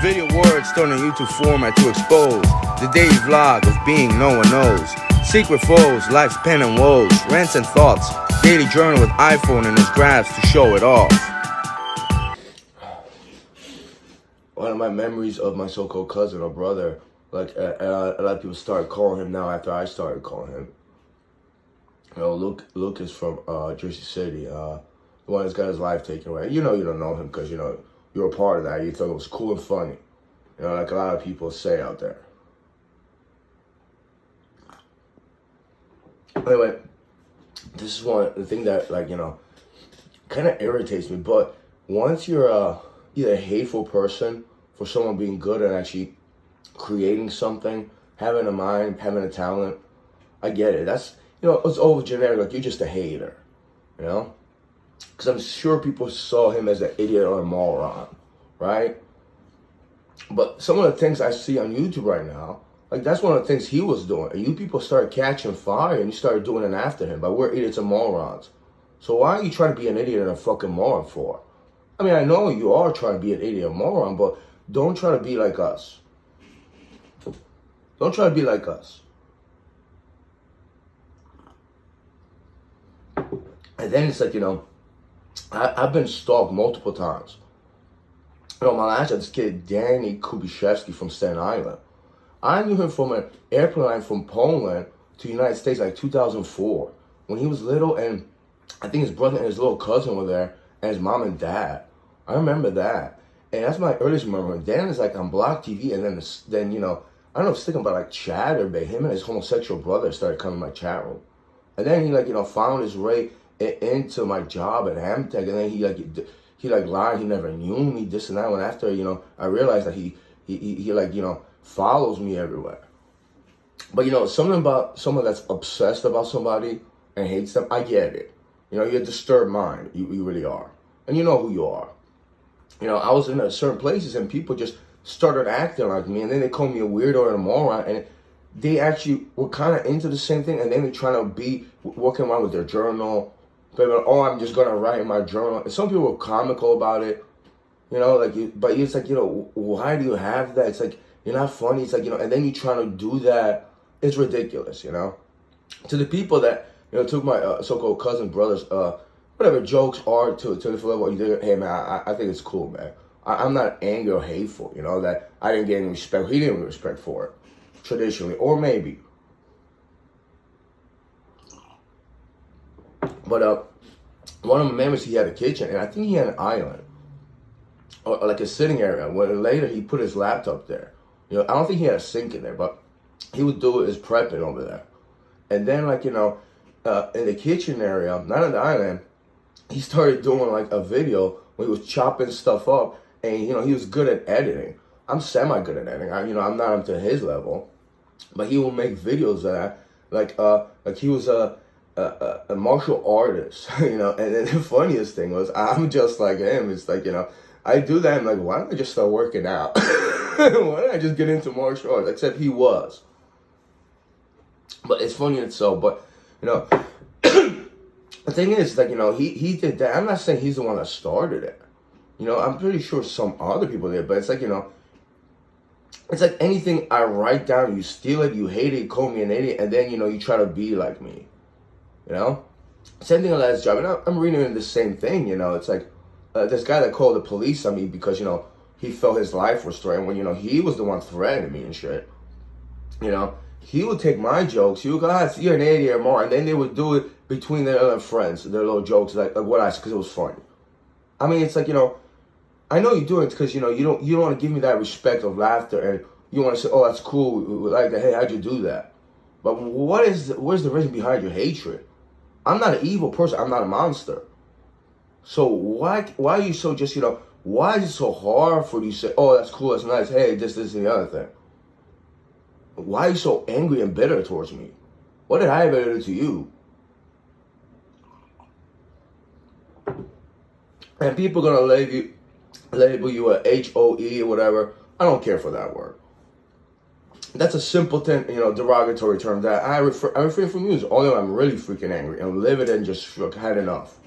Video words thrown in YouTube format to expose the daily vlog of being no one knows. Secret foes, life's pain and woes, rants and thoughts. Daily journal with iPhone in his grabs to show it off. One of my memories of my so-called cousin or brother, like a lot of people started calling him now after I started calling him. You know, Luke is from Jersey City, the one that's got his life taken away. You know you don't know him because, you know, you're a part of that. You thought it was cool and funny. You know, like a lot of people say out there. Anyway, this is the thing that, like, you know, kind of irritates me. But once you're either a hateful person for someone being good and actually creating something, having a mind, having a talent, I get it. That's, you know, it's over generic, like you're just a hater, you know? Because I'm sure people saw him as an idiot or a moron, right? But some of the things I see on YouTube right now, like that's one of the things he was doing. And you people started catching fire and you started doing it after him. But we're idiots and morons. So why are you trying to be an idiot and a fucking moron for? I mean, I know you are trying to be an idiot and moron, but don't try to be like us. Don't try to be like us. And then it's like, you know, I've been stalked multiple times. You know, my last job, this kid, Danny Kubishevsky from Staten Island. I knew him from an airplane line from Poland to the United States like 2004. When he was little, and I think his brother and his little cousin were there, and his mom and dad. I remember that. And that's my earliest memory. Dan is like on Block TV, and then you know, I don't know if it's thinking about like Chatterbait, him and his homosexual brother started coming to my chat room. And then he like, you know, found his way into my job at Amtech, and then he lied, he never knew me, this and that. When after, you know, I realized that he like, you know, follows me everywhere. But you know, something about someone that's obsessed about somebody and hates them, I get it. You know, you're a disturbed mind, you really are. And you know who you are. You know, I was in certain places and people just started acting like me, and then they called me a weirdo and a moron, and they actually were kind of into the same thing, and then they're trying to be walking around with their journal. But, oh, I'm just gonna write in my journal. And some people were comical about it, you know, like, but it's like, you know, why do you have that? It's like, you're not funny. It's like, you know, and then you trying to do that. It's ridiculous, you know. To the people that, you know, took my so-called cousin brothers, whatever jokes are to the level you did, hey man, I think it's cool, man. I'm not angry or hateful, you know, that I didn't get any respect. He didn't get respect for it, traditionally, or maybe. But one of my memories, he had a kitchen, and I think he had an island, or like a sitting area. When later he put his laptop there. You know, I don't think he had a sink in there, but he would do his prepping over there. And then, like, you know, in the kitchen area, not on the island, he started doing like a video where he was chopping stuff up, and you know, he was good at editing. I'm semi good at editing. You know, I'm not up to his level, but he will make videos of that, like he was a martial artist, you know. And then the funniest thing was, I'm just like him. It's like, you know, I do that. I'm like, why don't I just start working out? Why don't I just get into martial arts? Except he was. But it's funny and so. But you know, the thing is, like, you know, he did that. I'm not saying he's the one that started it. You know, I'm pretty sure some other people did. But it's like, you know, it's like anything I write down, you steal it, you hate it, you call me an idiot, and then, you know, you try to be like me. You know? Same thing on that job. And I'm reading the same thing, you know. It's like this guy that called the police on me because, you know, he felt his life was threatened when, you know, he was the one threatening me and shit. You know? He would take my jokes. He would go, you're an idiot or more. And then they would do it between their other friends, their little jokes, like what I said, because it was funny. I mean, it's like, you know, I know you're doing it because, you know, you don't want to give me that respect of laughter, and you want to say, oh, that's cool, like that. Hey, how'd you do that? But where's the reason behind your hatred? I'm not an evil person. I'm not a monster. So why are you so just, you know, why is it so hard for you to say, oh, that's cool, that's nice, hey, this, and the other thing? Why are you so angry and bitter towards me? What did I ever do to you? And people are going to label you a HOE or whatever. I don't care for that word. That's a simpleton, you know, derogatory term that I refrain from using. Although I'm really freaking angry and livid and just had enough.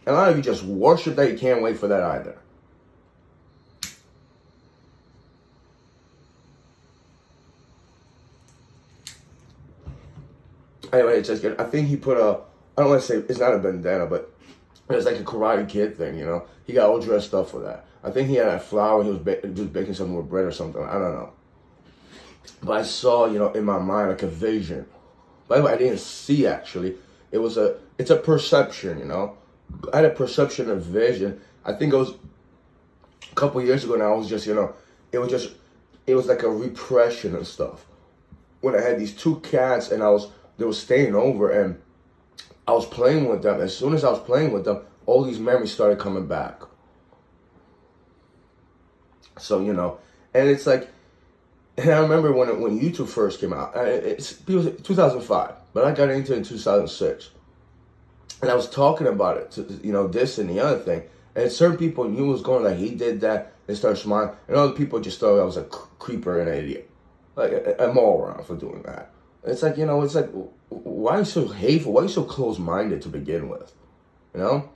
And a lot of you just worship that. You can't wait for that either. Anyway, it's just good. I think he put I don't want to say, it's not a bandana, but it's like a Karate Kid thing, you know? He got all dressed up for that. I think he had that flour, he was just baking something with bread or something. I don't know. But I saw, you know, in my mind, like a vision. By the way, I didn't see, actually. It's a perception, you know? I had a perception of vision. I think it was a couple years ago now. I was just, you know, it was like a repression and stuff. When I had these two cats and they were staying over and I was playing with them. As soon as I was playing with them, all these memories started coming back. So, you know, and it's like, and I remember when YouTube first came out, it was 2005, but I got into it in 2006. And I was talking about it, you know, this and the other thing. And certain people knew what was going on, like, he did that, they started smiling. And other people just thought I was a creeper and an idiot. Like, a moron for doing that. It's like, you know, it's like, why are you so hateful? Why are you so close-minded to begin with? You know?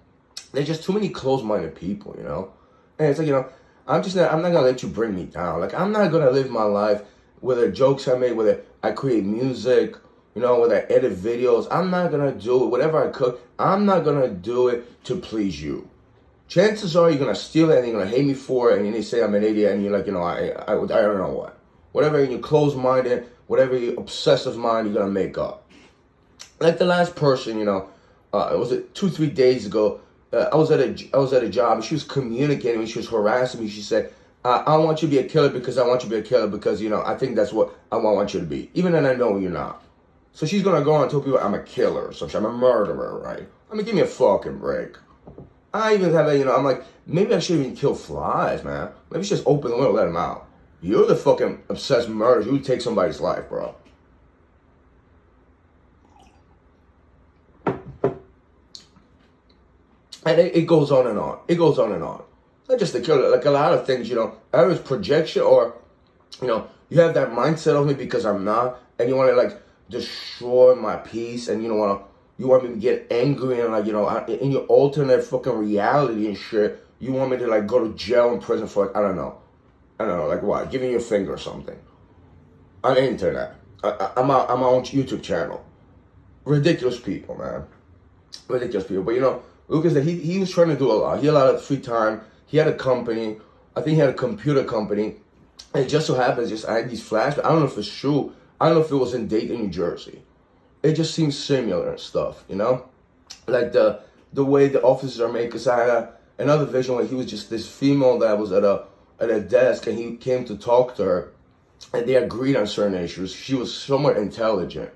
There's just too many close-minded people, you know? And it's like, you know, I'm not going to let you bring me down. Like, I'm not going to live my life, whether jokes I make, whether I create music, you know, whether I edit videos. I'm not going to do it. Whatever I cook, I'm not going to do it to please you. Chances are you're going to steal it and you're going to hate me for it and you say I'm an idiot and you're like, you know, I don't know what. Whatever you're close-minded, whatever you're obsessive mind, you're going to make up. Like the last person, you know, it was 2-3 days ago. I was at a job and she was communicating with me. She was harassing me. She said, I want you to be a killer because I want you to be a killer because, you know, I think that's what I want you to be. Even though I know you're not. So she's going to go on and tell people I'm a killer or something. I'm a murderer, right? I mean, give me a fucking break. I even have you know, I'm like, maybe I shouldn't even kill flies, man. Maybe just open the window, let them out. You're the fucking obsessed murderer. You would take somebody's life, bro. And it goes on and on. It goes on and on. Not just the killer. Like a lot of things, you know, either it's projection or, you know, you have that mindset of me because I'm not, and you want to like destroy my peace, and you want me to get angry and like, you know, in your alternate fucking reality and shit, you want me to like go to jail and prison for like, I don't know, like what? Giving you a finger or something. I'm into that. I'm my own YouTube channel. Ridiculous people, man. Ridiculous people. But you know, Lucas, he was trying to do a lot. He had a lot of free time. He had a company. I think he had a computer company. And it just so happens, I had these flashbacks. I don't know if it's true. I don't know if it was in Dayton, New Jersey. It just seems similar and stuff, you know? Like the way the officers are made. Because I had another vision where he was just this female that was at a desk and he came to talk to her. And they agreed on certain issues. She was somewhat intelligent.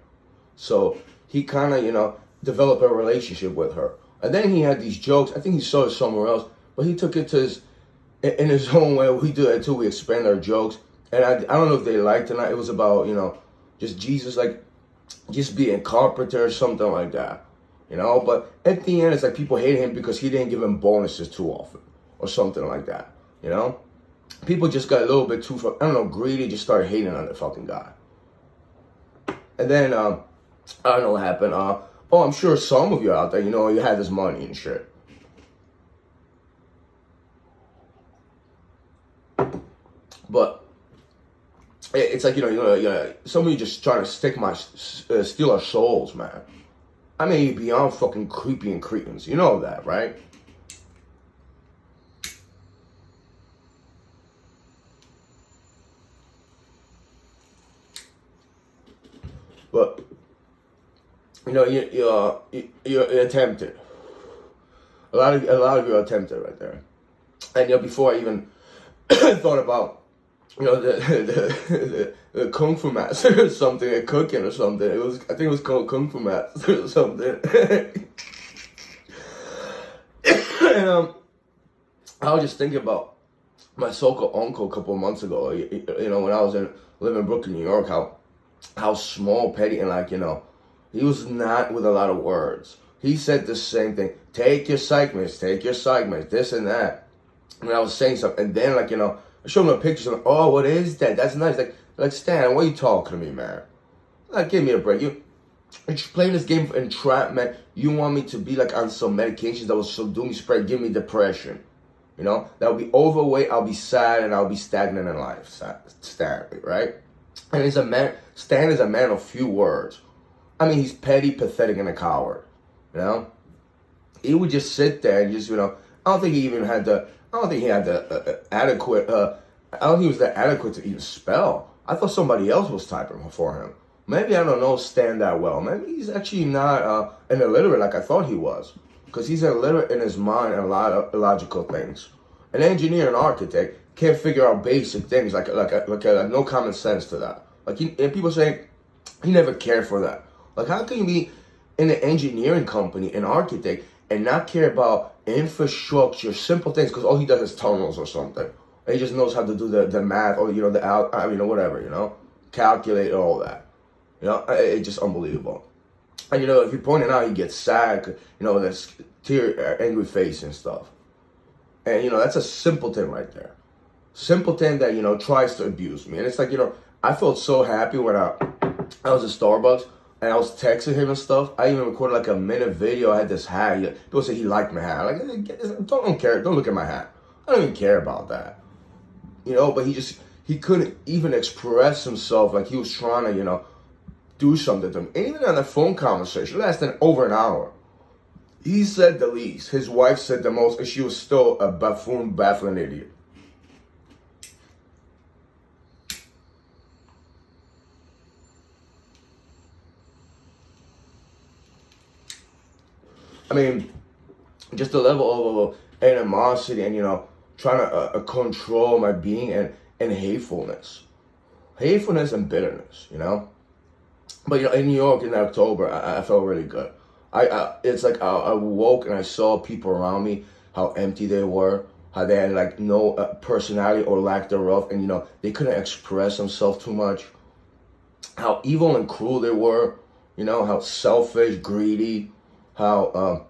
So he kind of, you know, developed a relationship with her. And then he had these jokes. I think he saw it somewhere else. But he took it to in his own way. We do that too. We expand our jokes. And I don't know if they liked it or not. It was about, you know, just Jesus, like, just being a carpenter or something like that. You know? But at the end, it's like people hate him because he didn't give them bonuses too often. Or something like that. You know? People just got a little bit too, I don't know, greedy, just started hating on the fucking guy. And then, I don't know what happened. I'm sure some of you out there, you know, you had this money and shit. But it's like, you know, some of you just trying to steal our souls, man. I mean, beyond fucking creepy and cretins. You know that, right? But you know, you're tempted. A lot of you are tempted right there. And you know, before I even thought about, you know, the kung fu master or something, a cooking or something. I think it was called kung fu master or something. And I was just thinking about my so-called uncle a couple of months ago. You know, when I was living in Brooklyn, New York, how small, petty, and like, you know, he was not with a lot of words. He said the same thing. Take your psych meds, this and that. And I was saying something, and then, like, you know, I showed him a picture. So, oh, what is that? That's nice. Like Stan, what are you talking to me, man? Like, give me a break. You're playing this game for entrapment. You want me to be like on some medications that will subdue me, give me depression. You know, that will be overweight. I'll be sad and I'll be stagnant in life. Stan, right? And Stan is a man of few words. I mean, he's petty, pathetic, and a coward. You know, he would just sit there and just, I don't think he even had the. I don't think he had the adequate. I don't think he was that adequate to even spell. I thought somebody else was typing for him. Maybe I don't know Stan that well. Maybe he's actually not an illiterate like I thought he was, because he's illiterate in his mind and a lot of illogical things. An engineer and architect can't figure out basic things like no common sense to that. And people say he never cared for that. Like, how can you be in an engineering company, an architect, and not care about infrastructure, simple things, because all he does is tunnels or something. And he just knows how to do the math or, whatever, calculate all that. It's just unbelievable. And, if you point it out, he gets sad, that's angry face and stuff. And, that's a simpleton right there. Simpleton that, tries to abuse me. And it's like, I felt so happy when I was at Starbucks and I was texting him and stuff. I even recorded like a minute video. I had this hat. People say he liked my hat. Like, don't care. Don't look at my hat. I don't even care about that. But he couldn't even express himself like he was trying to, do something to me. And even on the phone conversation, it lasted over an hour. He said the least. His wife said the most, and she was still a buffoon, baffling idiot. I mean, just the level of animosity and, trying to control my being and hatefulness. Hatefulness and bitterness, But, in New York in October, I felt really good. It's like I woke and I saw people around me, how empty they were, how they had like no personality or lack thereof, and they couldn't express themselves too much. How evil and cruel they were, how selfish, greedy, how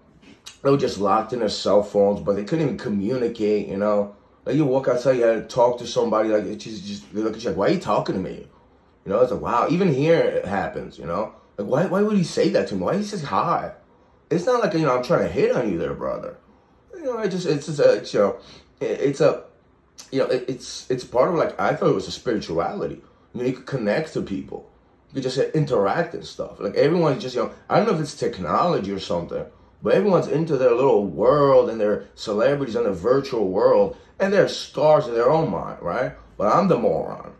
they were just locked in their cell phones, but they couldn't even communicate. Like you walk outside, you had to talk to somebody, like it's just they look at you like, why are you talking to me? It's like, wow. Even here it happens. Like, why would he say that to me? Why he says hi? It's not like, I'm trying to hit on you there, brother. It's part of, like, I thought it was a spirituality. You could connect to people. You could just interact and stuff. Like, everyone's just, I don't know if it's technology or something, but everyone's into their little world and their celebrities in the virtual world, and they're stars in their own mind, right? But I'm the moron.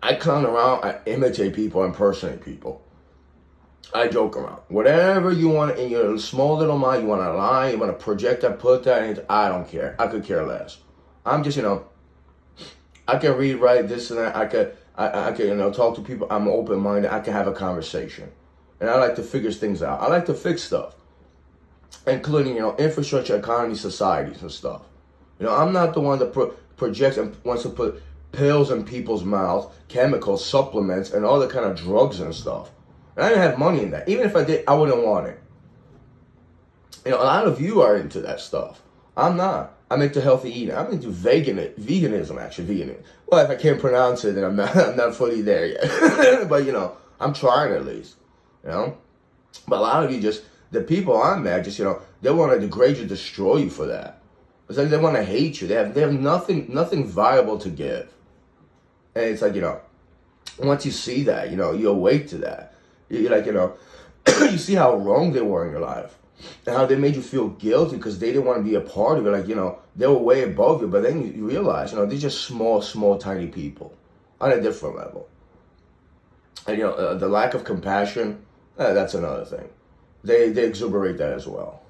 I clown around, I imitate people, I impersonate people. I joke around. Whatever you want in your small little mind, you want to lie, you want to project that, put that in, I don't care. I could care less. I'm just, I can read, write, this and that. I could, talk to people. I'm open-minded. I can have a conversation. And I like to figure things out. I like to fix stuff, including, infrastructure, economy, societies and stuff. I'm not the one that projects and wants to put pills in people's mouths, chemicals, supplements, and all the kind of drugs and stuff. And I didn't have money in that. Even if I did, I wouldn't want it. A lot of you are into that stuff. I'm not. I'm into healthy eating. I'm into veganism, actually, vegan. Well, if I can't pronounce it, then I'm not fully there yet. But, I'm trying at least, But a lot of you the people I'm at, they want to degrade you, destroy you for that. It's like they want to hate you. They have nothing viable to give. And it's like, once you see that, you awake to that. You're like, you see how wrong they were in your life. And how they made you feel guilty because they didn't want to be a part of it. Like, they were way above you. But then you realize, they're just small, tiny people on a different level. And, the lack of compassion, that's another thing. They exuberate that as well.